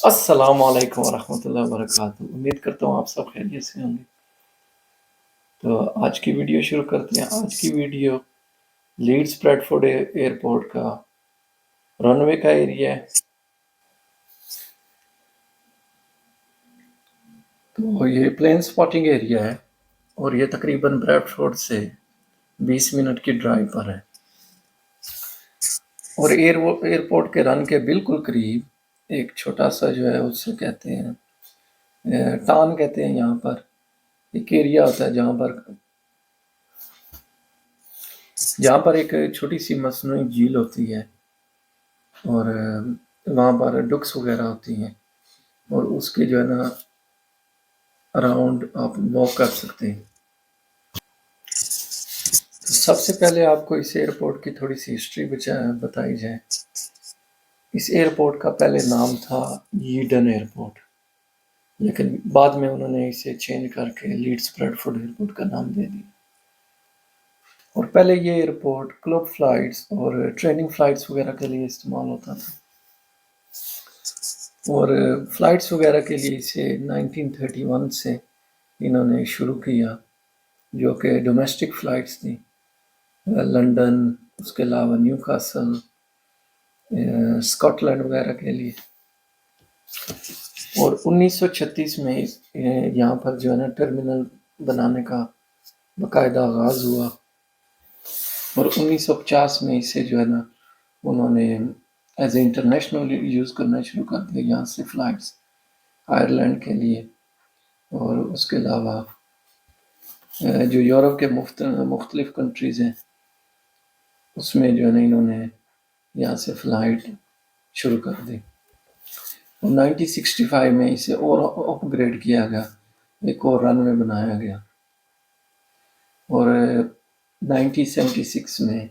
अस्सलाम वालेकुम वरहमतुल्लाहि वबरकातुहू। उम्मीद करता हूँ आप सब खैरियत से होंगे। तो आज की वीडियो शुरू करते हैं। आज की वीडियो लीड्स ब्रैडफोर्ड एयरपोर्ट का रनवे का एरिया है। तो ये प्लेन स्पॉटिंग एरिया है और ये तकरीबन ब्रैडफोर्ड से 20 मिनट की ड्राइव पर है। और एयरपोर्ट के रन के बिल्कुल करीब एक छोटा सा जो है उससे कहते हैं टाउन कहते हैं। यहाँ पर एक एरिया होता है जहाँ पर एक छोटी सी मसनूई झील होती है और वहाँ पर डुक्स वगैरह होती हैं और उसके जो है ना अराउंड आप वॉक कर सकते हैं। तो सबसे पहले आपको इस एयरपोर्ट की थोड़ी सी हिस्ट्री बताई जाए। इस एयरपोर्ट का पहले नाम था यीडन एयरपोर्ट, लेकिन बाद में उन्होंने इसे चेंज करके लीड्स ब्रैडफोर्ड एयरपोर्ट का नाम दे दिया। और पहले ये एयरपोर्ट क्लब फ्लाइट्स और ट्रेनिंग फ्लाइट्स वगैरह के लिए इस्तेमाल होता था और फ्लाइट्स वगैरह के लिए इसे 1931 से इन्होंने शुरू किया, जो कि डोमेस्टिक फ़्लाइट्स थी लंदन, उसके अलावा न्यूकासल, स्कॉटलैंड वगैरह के लिए। और 1936 में यहाँ पर जो है ना टर्मिनल बनाने का बाकायदा आगाज़ हुआ और 1950 में इसे जो है ना उन्होंने एज ए इंटरनेशनल यूज़ करना शुरू कर दिया, यहाँ से फ़्लाइट्स आयरलैंड के लिए और उसके अलावा जो यूरोप के मुख्तलिफ कंट्रीज़ हैं उसमें जो है ना इन्होंने यहाँ से फ़्लाइट शुरू कर दी। और 1965 में इसे और अपग्रेड किया गया, एक और रनवे बनाया गया और 1976 में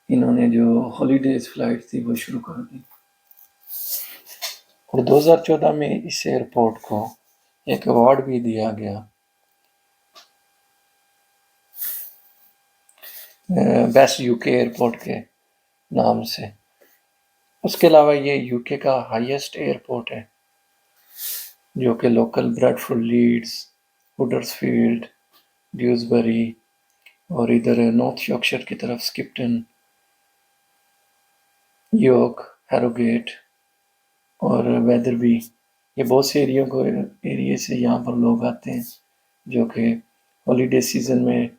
इन्होंने जो हॉलीडेज फ़्लाइट थी वो शुरू कर दी। और 2014 में इस एयरपोर्ट को एक अवार्ड भी दिया गया बेस्ट यूके एयरपोर्ट के नाम से। उसके अलावा ये यूके का हाईएस्ट एयरपोर्ट है, जो कि local Bradford, Leeds, Huddersfield, Dewsbury और इधर नॉर्थ यॉर्कशायर की तरफ स्किप्टन, यॉर्क, हैरोगेट और वेदरबी, ये बहुत से एरिए से यहाँ पर लोग आते हैं जो कि हॉलीडे सीज़न में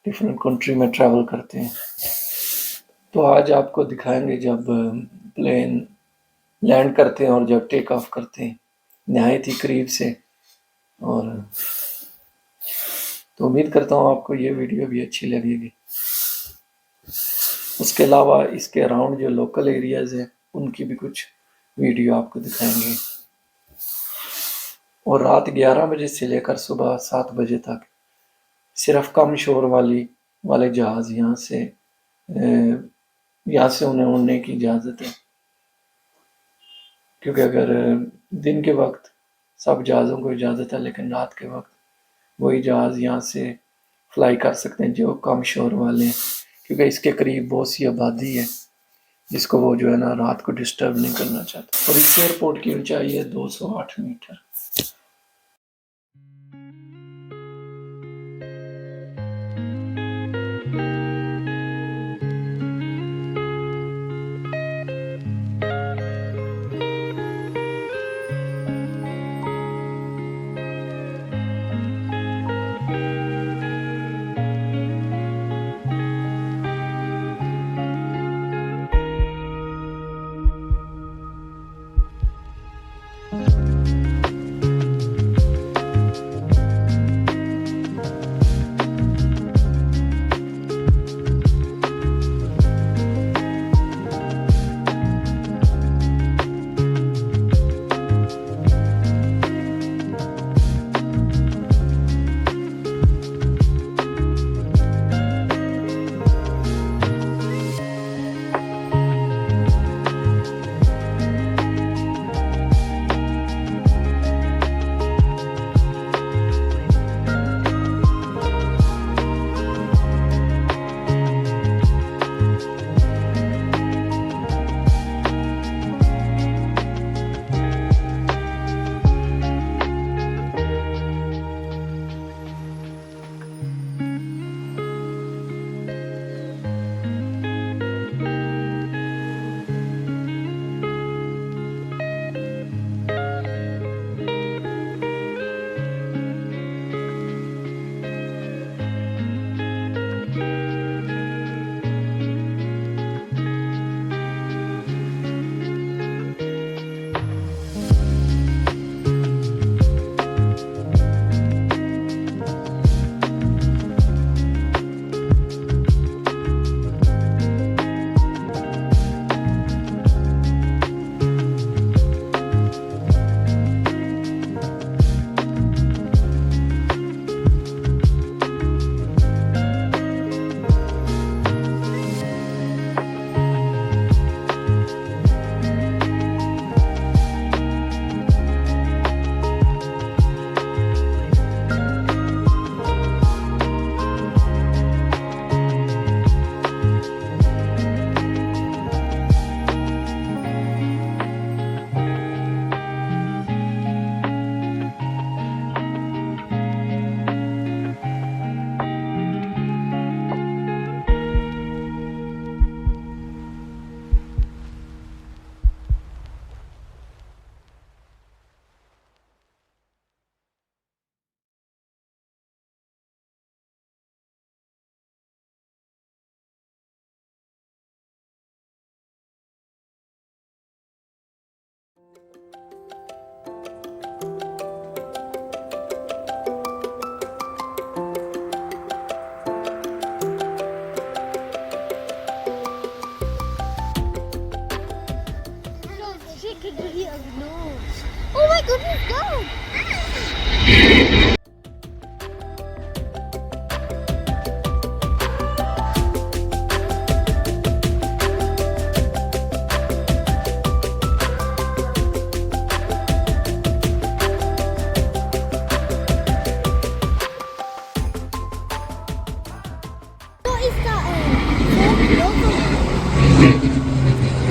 डिफरेंट कंट्री में ट्रैवल करते हैं। तो आज आपको दिखाएंगे जब प्लेन लैंड करते हैं और जब टेक ऑफ करते हैं नहायत ही करीब से। और तो उम्मीद करता हूँ आपको ये वीडियो भी अच्छी लगेगी। उसके अलावा इसके अराउंड जो लोकल एरियाज़ हैं उनकी भी कुछ वीडियो आपको दिखाएंगे। और रात 11 बजे से लेकर सुबह 7 बजे तक सिर्फ कम शोर वाले जहाज़ यहाँ से उन्हें उड़ने की इजाज़त है, क्योंकि अगर दिन के वक्त सब जहाज़ों को इजाज़त है लेकिन रात के वक्त वही जहाज़ यहाँ से फ्लाई कर सकते हैं जो कम शोर वाले हैं, क्योंकि इसके करीब बहुत सी आबादी है जिसको वो जो है ना रात को डिस्टर्ब नहीं करना चाहता। और इस एयरपोर्ट की ऊंचाई है 208 metre. goodness, go! What is that?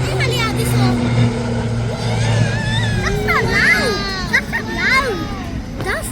Hey, Mali, Ate, so. That's not loud. That's not loud. That's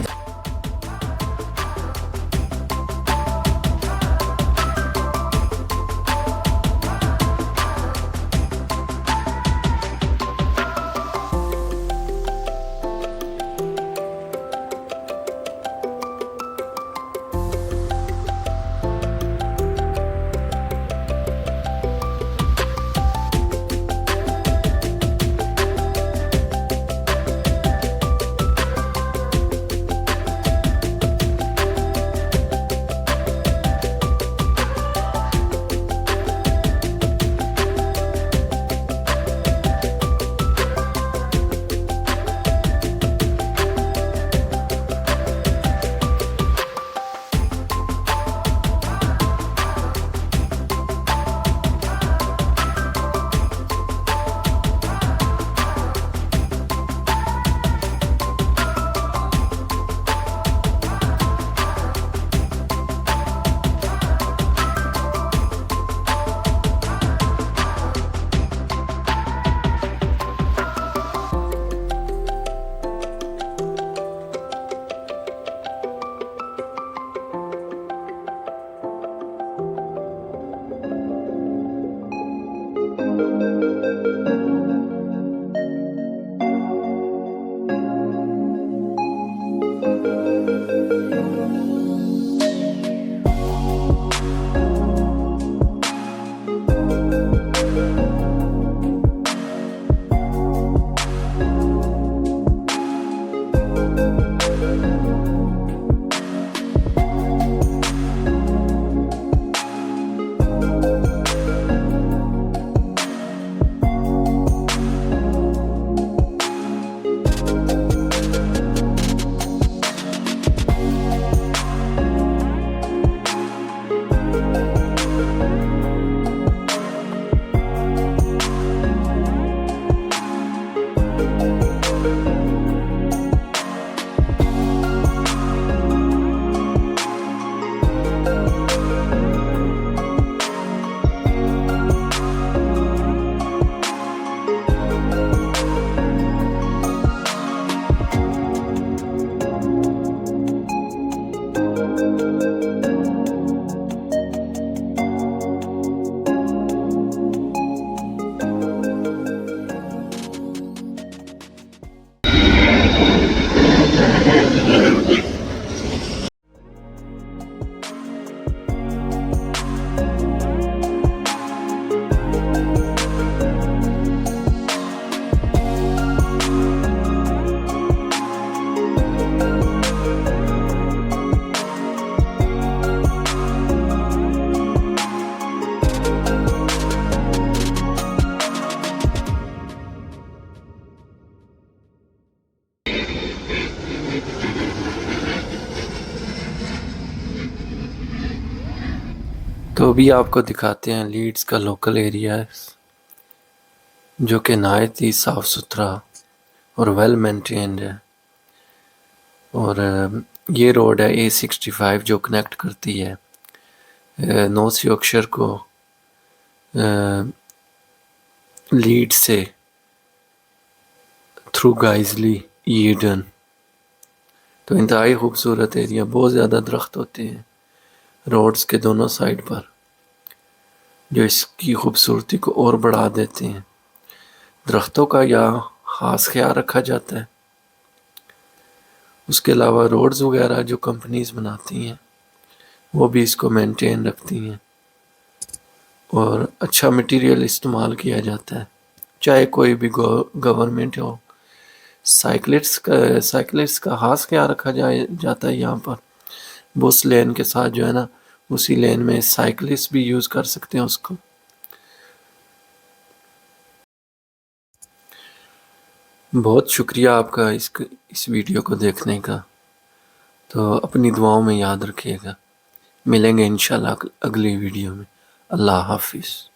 तो अभी आपको दिखाते हैं लीड्स का लोकल एरिया, जो कि नहायत ही साफ़ सुथरा और वेल मेंटेन्ड है। और ये रोड है A65 जो कनेक्ट करती है नॉर्थ यॉर्कशायर को लीड्स से थ्रू गाइजली ईडन। तो इंतहाई खूबसूरत एरिया, बहुत ज़्यादा दरख्त होते हैं रोड्स के दोनों साइड पर, जो इसकी खूबसूरती को और बढ़ा देते हैं। दरख्तों का यहाँ ख़ास ख्याल रखा जाता है। उसके अलावा रोड्स वगैरह जो कंपनीज बनाती हैं वो भी इसको मेंटेन रखती हैं और अच्छा मटेरियल इस्तेमाल किया जाता है, चाहे कोई भी गवर्नमेंट हो। साइकिलिस्ट का खास ख्याल रखा जाता है यहाँ पर। बस लेन के साथ जो है ना, उसी लेन में साइकिलिस्ट भी यूज़ कर सकते हैं उसको। बहुत शुक्रिया आपका इस वीडियो को देखने का। तो अपनी दुआओं में याद रखिएगा। मिलेंगे इंशाल्लाह अगली वीडियो में। अल्लाह हाफिज़।